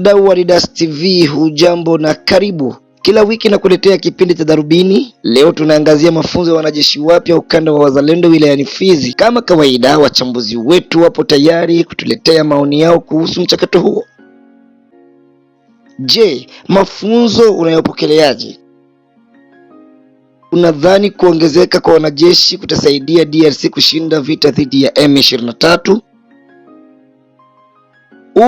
Wadau wa Leaders TV, hujambo na karibu. Kila wiki nakuletea kipindi cha Darubini. Leo tunaangazia mafunzo ya wanajeshi wapya ukanda wa Wazalendo wilayani Fizi. Kama kawaida, wachambuzi wetu wapo tayari kutuletea maoni yao kuhusu mchakato huo. Je, mafunzo unayopokeleaje? Unadhani kuongezeka kwa wanajeshi kutasaidia DRC kushinda vita dhidi ya M23?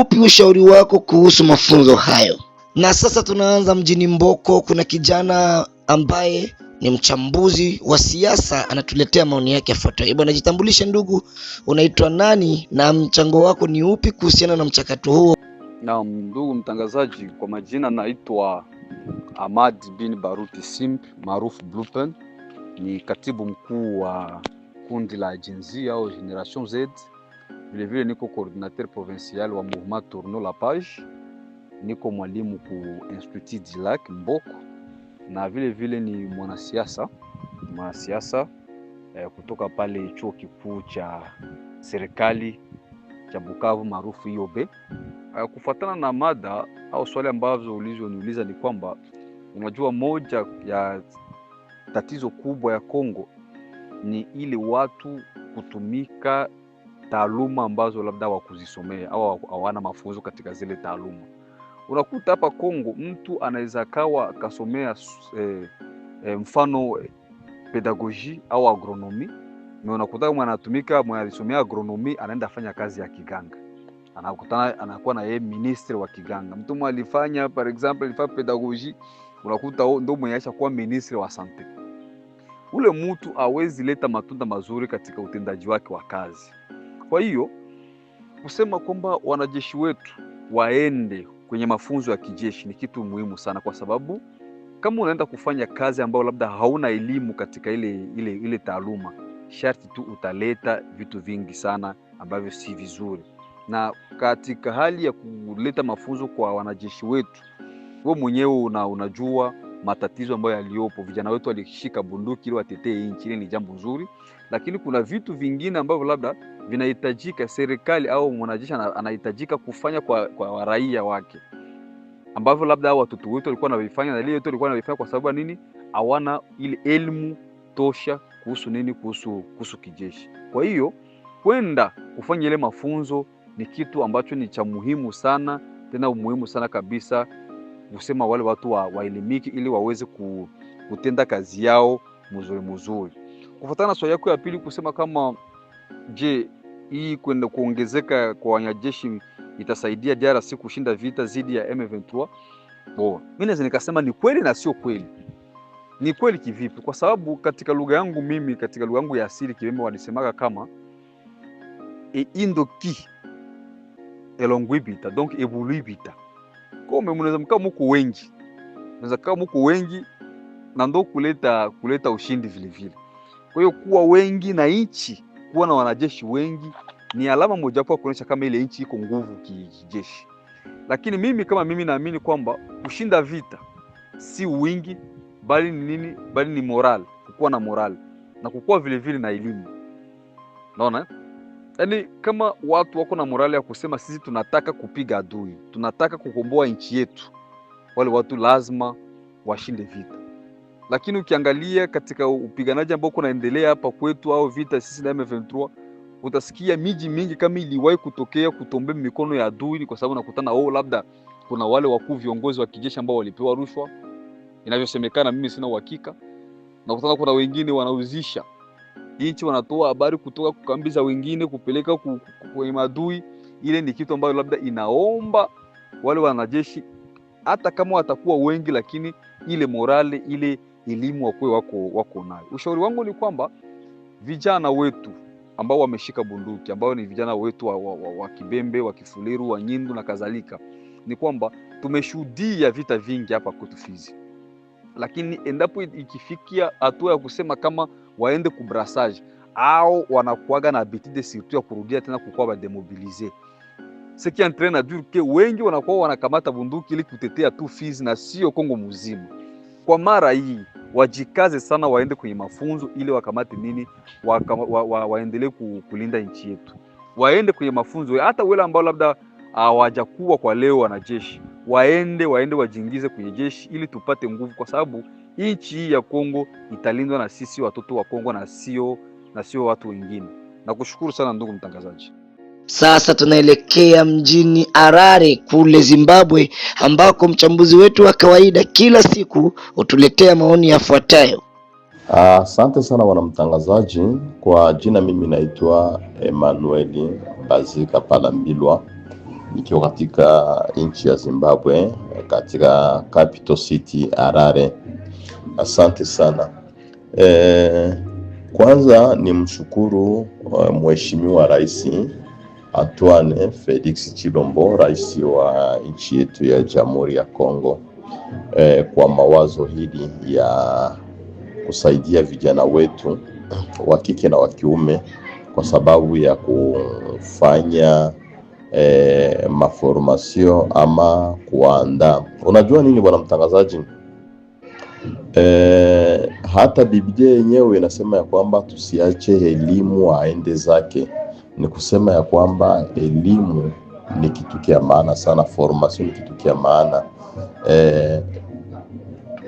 Upi ushauri wako kuhusu mafunzo hayo? Na sasa tunaanza mjini Mboko. Kuna kijana ambaye ni mchambuzi wa siasa, anatuletea maoni yake yafuatayo. Bwana, jitambulishe ndugu, unaitwa nani na mchango wako ni upi kuhusiana na mchakato huo? Naam, ndugu mtangazaji, kwa majina naitwa Ahmad bin Baruti Simp maarufu Bluepen, ni katibu mkuu wa kundi la Jinzi au Generation Z. Vile vile niko coordinateur provincial wa Mouvement Tourneau la Page, niko mwalimu ku Institut du Lac Mboko, na vile vile ni mwanasiasa kutoka pale chuo kikuu cha serikali cha Bukavu maarufu IOB. Kufuatana na mada au swali ambazo ulizoniuliza ni kwamba unajua moja ya tatizo kubwa ya Kongo ni ili watu kutumika taaluma ambazo labda wakuzisomea au hawana mafunzo katika zile taaluma. Unakuta hapa Kongo mtu anaweza kawa akasomea mfano pedagogy au agronomy, na unakuta kama anatumika alisomea agronomy anaenda fanya kazi ya kiganga, anakuwa na yeye minister wa kiganga. Mtu mmoja alifanya for example alifanya pedagogy, unakuta ndio mwenyesha kuwa minister wa sante. Ule mtu hawezi leta matunda mazuri katika utendaji wake wa kazi. Kwa hiyo kusema kwamba wanajeshi wetu waende kwenye mafunzo ya kijeshi ni kitu muhimu sana, kwa sababu kama unaenda kufanya kazi ambayo labda hauna elimu katika ile taaluma, sharti tu utaleta vitu vingi sana ambavyo si vizuri. Na katika hali ya kuleta mafunzo kwa wanajeshi wetu, wewe mwenyewe unajua matatizo ambayo yaliopo. Vijana wetu walishika bunduki ili watetee nchi, ni jambo nzuri, lakini kuna vitu vingine ambavyo labda vinahitajika serikali au mwanajeshi anahitajika kufanya kwa raia wake, ambavyo labda watoto wetu walikuwa wanavifanya na ile yote walikuwa wanavifanya kwa sababu nini? Hawana ile elimu tosha kuhusu kijeshi. Kwa hiyo kwenda kufanya ile mafunzo ni kitu ambacho ni cha muhimu sana, tena muhimu sana kabisa, kusema wale watu waelimiki ili waweze kutenda kazi yao mzuri. Kufuatana na swali yako ya pili kusema kama je, hii kwenda kuongezeka kwa wanajeshi itasaidia DRC kushinda vita dhidi ya M23? Mimi naweza nikasema ni kweli na sio kweli. Ni kweli kivipi? Kwa sababu katika lugha yangu ya asili Kibembe walisemaga kama indoki elongwibita donc evoluibita. Kwa mnaweza mkao mko wengi na ndo kuleta ushindi vile vile. Kwa hiyo kuwa wengi na nchi kuwa na wanajeshi wengi ni alama moja kwa kuonyesha kama ile nchi iko nguvu kijeshi. Lakini mimi naamini kwamba kushinda vita si wingi, bali ni nini? Bali ni moral, kukuwa na moral na kukuwa vile vile na elimu. Unaona? Yaani kama watu wako na morali ya kusema sisi tunataka kupiga adui, tunataka kukomboa nchi yetu, wale watu lazima washinde vita. Lakini ukiangalia katika upiganaji ambao kunaendelea hapa kwetu au vita sisi na M23, utasikia miji mingi kama iliwahi kutokea kutombe mikono ya adui, kwa sababu nakutana labda kuna wale wakuu viongozi wa kijeshi ambao walipewa rushwa, inavyosemekana, mimi sina uhakika. Nakutana kuna wengine wanauzisha nchi, wanatoa habari kutoka kukambiza wengine kupeleka kwenye madui. Ile ni kitu ambayo labda inaomba wale wanajeshi hata kama watakuwa wengi, lakini ile morale, ile elimu wako nayo. Ushauri wangu ni kwamba vijana wetu ambao wameshika bunduki, ambao ni vijana wetu wa Kibembe, wa Kifuliru, wa Nyindu na kadhalika, ni kwamba tumeshuhudia vita vingi hapa kwetu Fizi. Lakini endapo ikifikia hatua ya kusema kama waende kubrassage au wanakuaga na habitude surtout ya kurudia tena kukuwa bademobilize, ce qui entraîne à dire que wengi wanakuwa wanakamata bunduki ili kutetea tu Fizi na sio Kongo mzima. Kwa mara hii wajikaze sana, waende kwenye mafunzo ili wakamate nini, waendelee kulinda nchi yetu. Waende kwenye mafunzo, hata wale ambao labda hawajakuwa kwa leo wanajeshi, waende wajiingize kwenye jeshi ili tupate nguvu, kwa sababu nchi hii ya Kongo italindwa na sisi watoto wa Kongo na sio watu wengine. Nakushukuru sana ndugu mtangazaji. Sasa tunaelekea mjini Harare kule Zimbabwe, ambako mchambuzi wetu wa kawaida kila siku hutuletea maoni yafuatayo. Asante sana bwana mtangazaji. Kwa jina mimi naitwa Emmanuel Bazika Palambilwa, nikiwa katika nchi ya Zimbabwe, katika capital city Harare. Asante sana. Kwanza ni mshukuru mheshimiwa Rais Antoine Felix Tshilombo, rais wa nchi yetu ya Jamhuri ya Kongo, kwa mawazo hili ya kusaidia vijana wetu wa kike na wa kiume kwa sababu ya kufanya maformasio ama kuandaa. Unajua nini bwana mtangazaji? Hata Biblia yenyewe inasema ya kwamba tusiache elimu aende zake. Ni kusema ya kwamba elimu ni kitu kia maana sana, formation ni kitu kia maana.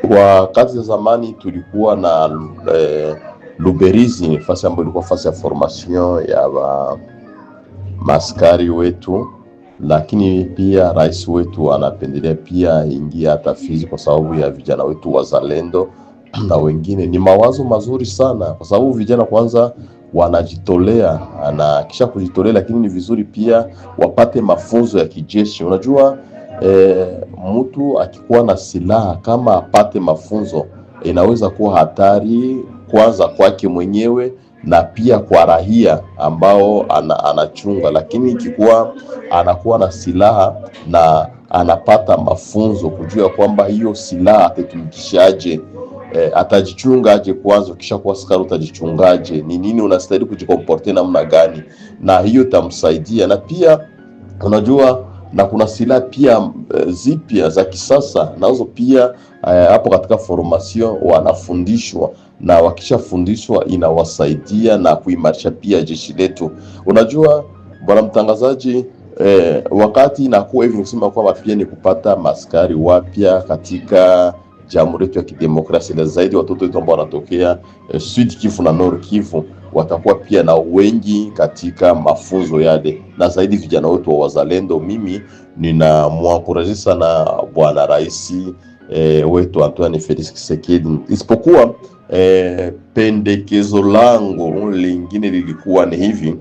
Wakati za zamani tulikuwa na Luberizi, nafasi ambayo ilikuwa nafasi ya formation ya maskari wetu, lakini pia rais wetu anapendelea pia ingia hata Fizi kwa sababu ya vijana wetu wazalendo na wengine. Ni mawazo mazuri sana kwa sababu vijana kwanza wanajitolea na kisha kujitolea, lakini ni vizuri pia wapate mafunzo ya kijeshi. Unajua mtu akikuwa na silaha kama apate mafunzo inaweza kuwa hatari kwanza kwake mwenyewe na pia kwa raia ambao anachunga, lakini ikikuwa anakuwa na silaha na anapata mafunzo kujua kwamba hiyo silaha atatumikishaje, atajichunga aje kwanza, kisha kwa askari utajichungaje, ni nini unastahili kujikomporte namna gani, na hiyo tamsaidia. Na pia unajua na kuna silaha pia zipya za kisasa nazo pia hapo katika formation wanafundishwa, na wakishafundishwa inawasaidia na kuimarisha pia jeshi letu. Unajua bwana mtangazaji, wakati inakuwa hivi kusema kwamba pia ni kupata maskari wapya katika Jamhuri yetu ya Kidemokrasia, na zaidi watoto wetu ambao wanatokea Sud Kivu na Nord Kivu watakuwa pia na wengi katika mafunzo yale, na zaidi vijana wetu wa wazalendo. Mimi ninamwankuraji sana bwana rais wetu Antoine Felix Tshisekedi, isipokuwa pendekezo langu lingine lilikuwa ni hivi,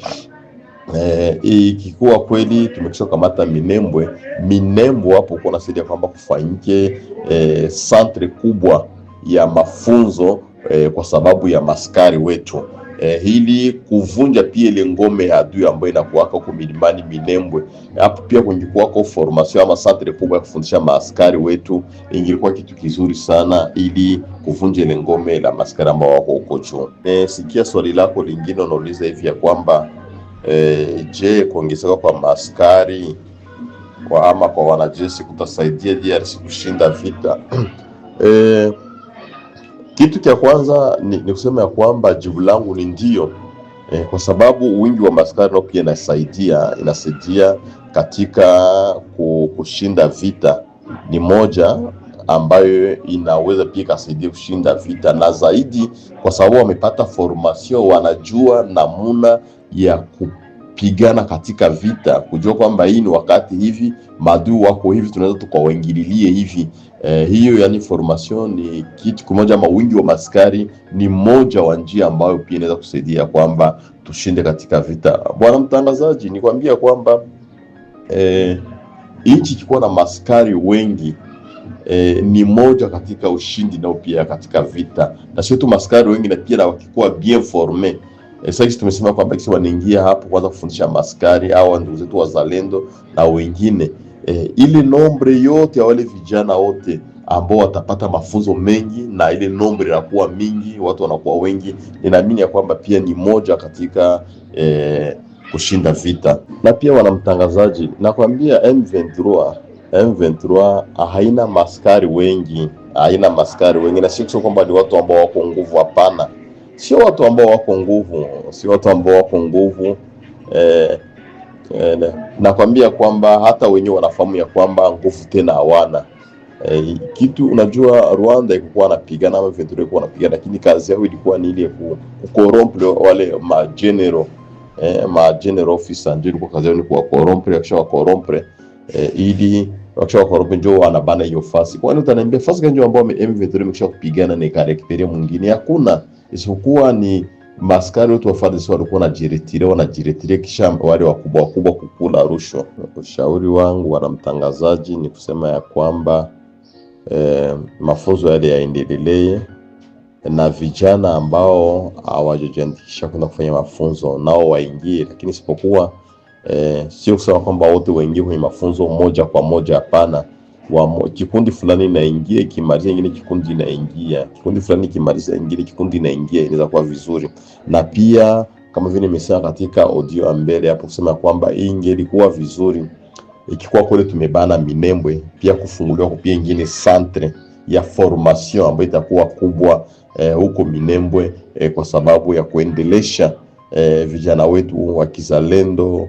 ikikuwa kweli tumekisha kamata Minembwe hapo kuna saidia kwamba kufanyike centre kubwa ya mafunzo kwa sababu ya maskari wetu, hili kuvunja pia ile ngome ya adui ambayo inakuwaka huko milimani Minembwe. Hapo pia kungekuwako formation ama centre kubwa ya kufundisha maaskari wetu, ingilikuwa kitu kizuri sana ili kuvunja ile ngome la maskari ambao wako huko juu. Sikia swali lako lingine unauliza hivi ya kwamba je, kuongezeka kwa maaskari ama kwa wanajeshi kutasaidia DRC kushinda vita? Kitu cha kwanza ni kusema ya kwamba jibu langu ni ndio, kwa sababu wingi wa maaskari nao pia inasaidia katika kushinda vita. Ni moja ambayo inaweza pia kusaidia kushinda vita, na zaidi kwa sababu wamepata formation, wanajua namna ya kupigana katika vita, kujua kwamba hii ni wakati hivi maadui wako hivi, tunaweza tukawaingililie hivi. Hiyo yani formation ni kitu kimoja, ama wingi wa maskari ni moja wa njia ambayo pia inaweza kusaidia kwamba tushinde katika vita. Bwana mtangazaji, nikwambia kwamba nchi ikikuwa na maskari wengi ni moja katika ushindi nao pia katika vita, na sio tu maskari wengi, na pia na wakikuwa bien formé. Sasa tumesema kwamba kisi wanaingia hapo kwanza kufundisha maskari au ndugu zetu wazalendo na wengine, ile nombre yote ya wale vijana wote ambao watapata mafunzo mengi, na ile nombre inakuwa mingi, watu wanakuwa wengi, ninaamini ya kwamba pia ni moja katika kushinda vita. Na pia wanamtangazaji, nakwambia M23 haina maskari wengi, na sio kwamba ni watu ambao wako nguvu, hapana. Sio watu ambao wako nguvu, nakwambia kwamba hata wenyewe wanafahamu ya kwamba nguvu tena hawana. Kitu unajua, Rwanda ilikuwa anapigana ama Ventura ilikuwa anapigana, lakini kazi yao ilikuwa ni ile kukoromple wale ma general officer, ndio ilikuwa kazi yao ni kukoromple, kisha wakoromple ili wakisha wakoromple ndio wanabana hiyo fasi. Kwani utaniambia fasi gani ambao M23 imekisha kupigana na karakteria mwingine? Hakuna, isipokuwa ni maskari wetu wa FARDC walikuwa wanajiretire kisha wale wakubwa kukula rushwa. Ushauri wangu wana mtangazaji ni kusema ya kwamba mafunzo yale yaendelee, na vijana ambao hawajajiandikisha kwenda kufanya mafunzo nao waingie, lakini isipokuwa sio kusema kwamba wote waingie kwenye mafunzo moja kwa moja, hapana. Kikundi fulani inaingia ikimaliza ingine kikundi inaingia, kikundi fulani ikimaliza ingine kikundi inaingia, inaweza kuwa vizuri. Na pia kama vile nimesema katika audio mbele hapo kusema kwamba hii ingelikuwa vizuri ikikuwa kule tumebana Minembwe, pia kufunguliwa kupia ingine centre ya formation ambayo itakuwa kubwa huko Minembwe, kwa sababu ya kuendelesha vijana wetu wa kizalendo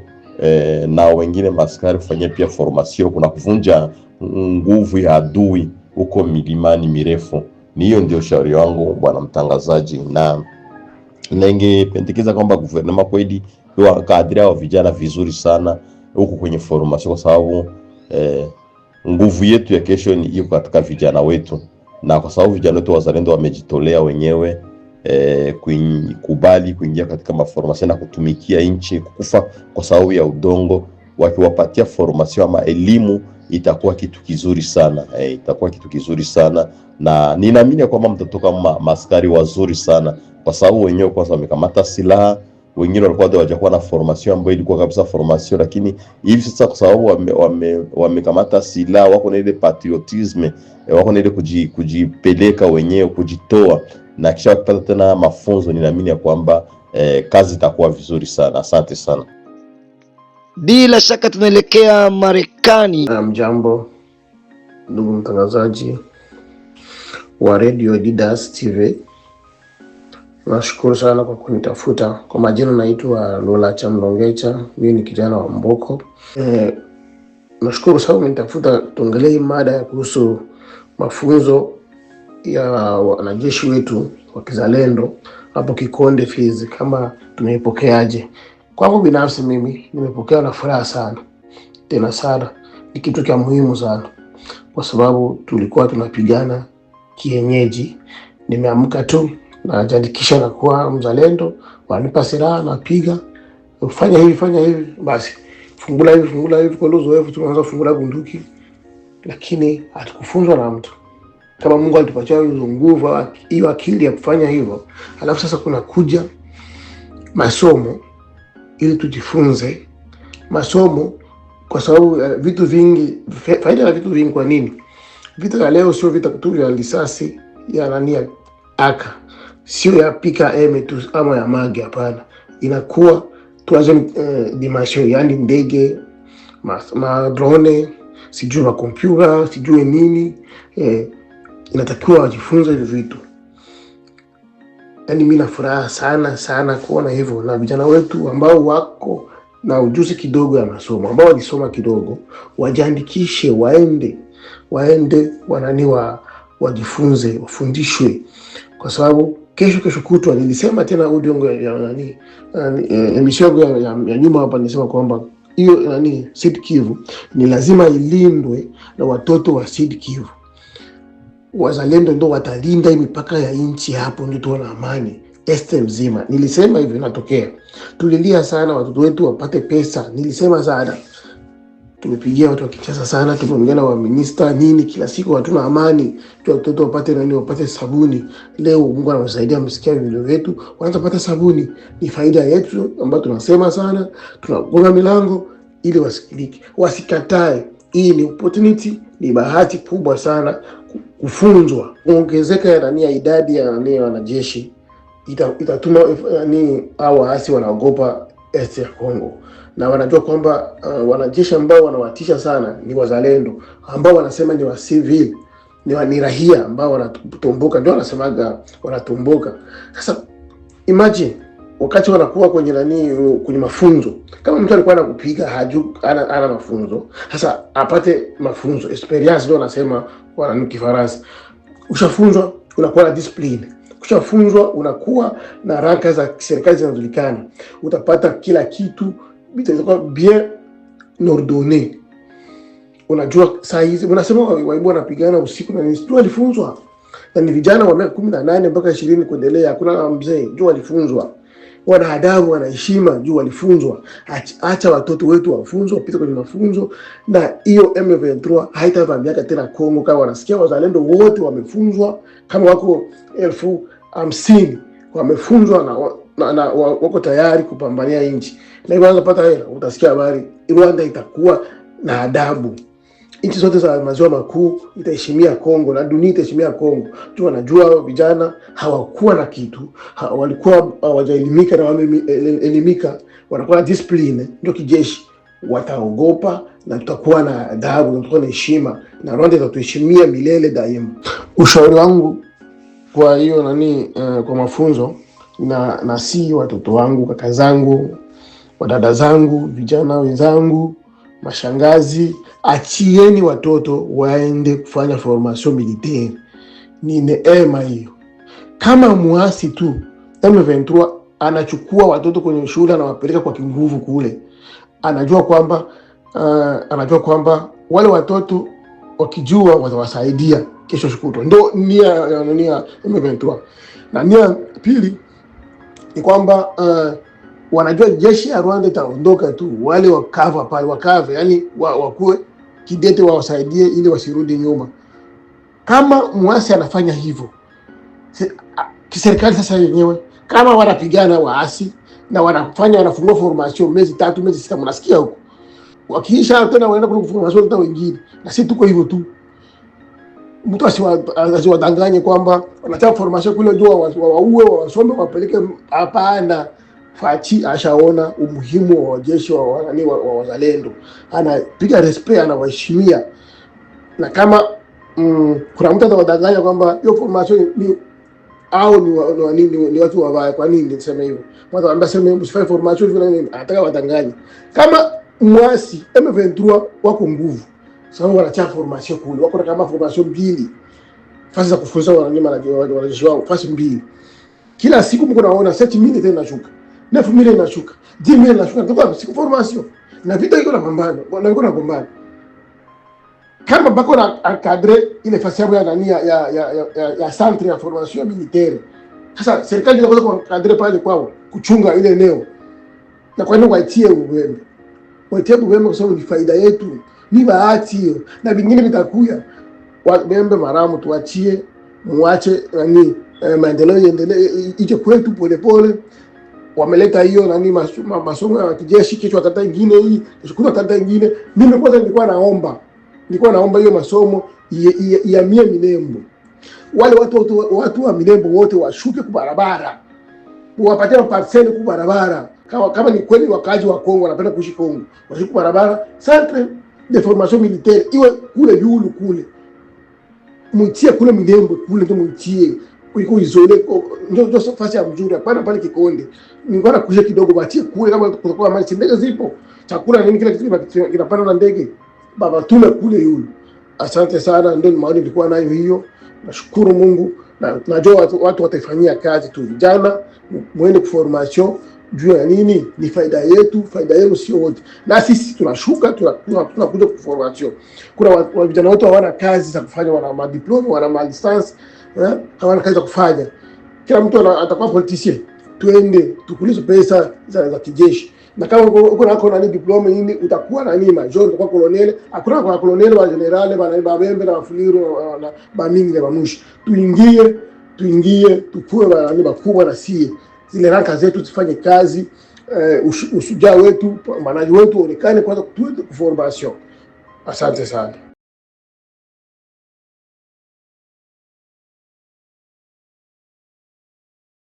na wengine maskari kufanya pia formation, kuna kuvunja nguvu ya adui huko milimani mirefu. Ni hiyo ndio shauri wangu bwana mtangazaji, na ningependekeza kwamba gouvernement kweli wakadiria wa vijana vizuri sana huko kwenye formation, kwa sababu nguvu yetu ya kesho ni iko katika vijana wetu, na kwa sababu vijana wetu wazalendo wamejitolea wenyewe kubali kuingia katika maformation na kutumikia nchi, kukufa kwa sababu ya udongo. Wakiwapatia formation ama elimu itakuwa kitu kizuri sana, itakuwa kitu kizuri sana, na ninaamini kwamba mtatoka maskari wazuri sana, kwa sababu wenyewe kwanza wamekamata silaha. Wengine walikuwa hawajakuwa na formation ambayo ilikuwa kabisa formation, lakini hivi sasa kwa sababu wamekamata silaha, wako na ile patriotisme, wako na ile kujipeleka wenyewe, kujitoa, na kisha kupata tena mafunzo, ninaamini kwamba kazi itakuwa vizuri sana. Asante sana. Bila shaka tunaelekea Marekani. Mjambo ndugu mtangazaji wa Radio Didas TV, nashukuru sana kwa kunitafuta. Kwa majina naitwa Lola Chamlongecha, mimi ni kijana wa Mboko. Nashukuru sana umenitafuta tuongelee mada ya kuhusu mafunzo ya wanajeshi wetu wa kizalendo hapo Kikonde Fizi, kama tumeipokeaje. Kwangu binafsi mimi nimepokea na furaha sana, tena sana. Ni kitu cha muhimu sana, kwa sababu tulikuwa tunapigana kienyeji. Nimeamka tu na jiandikisha na kuwa mzalendo, wanipa silaha na piga, fanya hivi, basi fungula hivi, kwa uzoefu tunaanza kufungula bunduki. Lakini hatukufunzwa na mtu. Kama Mungu alitupatia hiyo nguvu, hiyo akili ya kufanya hivyo, alafu sasa kuna kuja masomo ili tujifunze masomo, kwa sababu vitu vingi, faida ya vitu vingi. Kwa nini? Vita ya leo sio vita tu ya risasi ya nania aka, sio ya pika tu ama ya magi, hapana. Inakuwa tuanze dimension, yani ndege, drone, sijui ma computer, sijui nini, inatakiwa wajifunze hivi vitu. Yani mimi na furaha sana kuona hivyo, na vijana wetu ambao wako na ujuzi kidogo ya masomo, ambao walisoma kidogo, wajiandikishe, waende wajifunze, wafundishwe, kwa sababu kesho kutwa. Nilisema tena audio ya emission ya nyuma hapa, nilisema kwamba hiyo Sud Kivu ni lazima ilindwe na watoto wa Sud Kivu. Wazalendo ndio watalinda mipaka ya nchi, hapo ndio tuona amani este mzima. Nilisema hivyo, natokea tulilia sana watoto wetu wapate pesa. Nilisema sana, tumepigia watu wa Kinshasa sana, tumeongea na minister nini, kila siku hatuna amani. Watoto wapate sabuni. Leo Mungu anawasaidia, msikia video yetu, wanaanza kupata sabuni. Ni faida yetu ambayo tunasema sana, tunagonga milango ili wasikilike, wasikatae. Hii ni opportunity, ni bahati kubwa sana kufunzwa. Ongezeka ya idadi ya wanajeshi itatuma hao waasi wanaogopa este ya Kongo, na wanajua kwamba wanajeshi ambao wanawatisha sana ni wazalendo, ambao wanasema ni wa civil, ni rahia ambao wanatumbuka, ndio wanasemaga wanatumbuka. Sasa imagine wakati wanakuwa kwenye kwenye mafunzo, kama mtu alikuwa anakupiga ana mafunzo, sasa apate mafunzo experience, ndio wanasema wana Kifaransa. Ushafunzwa unakuwa na discipline, ushafunzwa unakuwa na ranka za serikali zinazojulikana, utapata kila kitu bitakuwa bien ordonné. Unajua saa hizi unasema waibu wanapigana usiku na nini, walifunzwa na ni vijana wa miaka 18 mpaka 20 kuendelea. Hakuna mzee, juu walifunzwa, wana adabu, wana heshima, juu walifunzwa. Acha watoto wetu wafunzwe, wapite kwenye mafunzo, na hiyo M23 haitavamiaka tena Kongo kama wanasikia wazalendo wote wamefunzwa, kama wako 50,000 wamefunzwa na wako tayari kupambania nchi. Na hivyo wanapata hela, utasikia habari Rwanda itakuwa na adabu. Nchi zote za maziwa makuu itaheshimia Kongo na dunia itaheshimia Kongo. Tu wanajua vijana hawakuwa na kitu, walikuwa hawajaelimika na wameelimika, wanakuwa na discipline, ndio kijeshi. Wataogopa na tutakuwa na adabu na tutakuwa na heshima, na Rwanda itatuheshimia milele daima. Ushauri wangu kwa hiyo kwa mafunzo na si watoto wangu, kaka zangu, wadada zangu, vijana wenzangu, mashangazi, achieni watoto waende kufanya formation militaire. Ni neema hiyo. Kama muasi tu M23 anachukua watoto kwenye shule na wapeleka kwa kinguvu kule, anajua kwamba wale watoto wakijua watawasaidia kesho shukutwa. Ndio nia M23. Na nia pili ni kwamba wanajua jeshi ya Rwanda itaondoka tu, wale wakave, yani wakuwe kidete, wawasaidie ili wasirudi nyuma. Kama muasi anafanya hivyo, kiserikali sasa yenyewe kama wanapigana waasi na wanafungua formation miezi 3 miezi 6, mnasikia huko wakiisha tena wanaenda kufungua formation hata wengine, na sisi tuko hivyo tu. Mtu asiwadanganye kwamba wanataka formation kule ndio waue wasombe wapeleke. Hapana. Fachi ashaona umuhimu wa jeshi wa wazalendo, anapiga respect, anawaheshimia. Na kama kuna mtu atawadanganya kwamba hiyo formation ni watu wabaya, kwa nini niseme hivyo? Mtu anambia sema msifanye formation vile nini, anataka wadanganye. Kama mwasi M23 wako nguvu, sababu wanaacha formation kule, wako kama formation 2 fasi za kufunza wanajeshi wao, fasi 2 kila siku. Mko naona 7,000 tena inashuka, 9,000 inashuka, 10,000 inashuka, ndio siku formation na vita iko na pambano, iko na pambano. Kama bako na cadre ile fasi yao ya centre ya formation militaire, sasa serikali inaweza kwa cadre pale kwao kuchunga ile eneo, na kwa nini waitie Ubembe? Waitie Ubembe kwa sababu ni faida yetu, ni bahati hiyo, na vingine vitakuya. Wabembe maramu tuachie, muache maendeleo yaendelee ije kwetu polepole. Wameleta hiyo masomo ya kijeshi, kesho watata ingine hii, kesho watata ingine. Mimi kwanza nilikuwa naomba hiyo masomo ya Minembo. Wale watu wa Minembo wote washuke kwa barabara, wapatie parcelle kwa barabara. Kama ni kweli wakaji wa Kongo wanapenda kuishi Kongo, washuke kwa barabara. Centre de formation militaire iwe kule yulu kule, mtie kule Minembo kule, ndio mtie kuiko izole, ndio fasi ya mzuri. Hapana pale Kikonde, ningona kuja kidogo batie kule, kama kutakuwa mali ndege zipo, chakula nini, kila kitu kinapanda na ndege, baba tume kule yulu. Asante sana, ndio maoni nilikuwa nayo hiyo. Nashukuru Mungu, na najua watu wataifanyia kazi tu. Vijana muende kuformation juu ya nini, ni faida yetu, faida yenu sio wote. Na sisi tunashuka, tunakuja kuformation. Kuna vijana wote hawana kazi za kufanya, wana madiploma, wana malicense, hawana kazi za kufanya. Kila mtu atakuwa politician. Tuende tukulize pesa za kijeshi. Na kama uko na diploma hii, utakuwa na nini, major, utakuwa colonel. Hakuna kwa colonel wa general, ba bembe na wafuliru na ba mingi na bamushi. Tuingie tukue bakubwa, na sie zile ranka zetu zifanye kazi. Ushujaa wetu, manaji wetu onekane kwanza, tuende kuformation. Asante sana.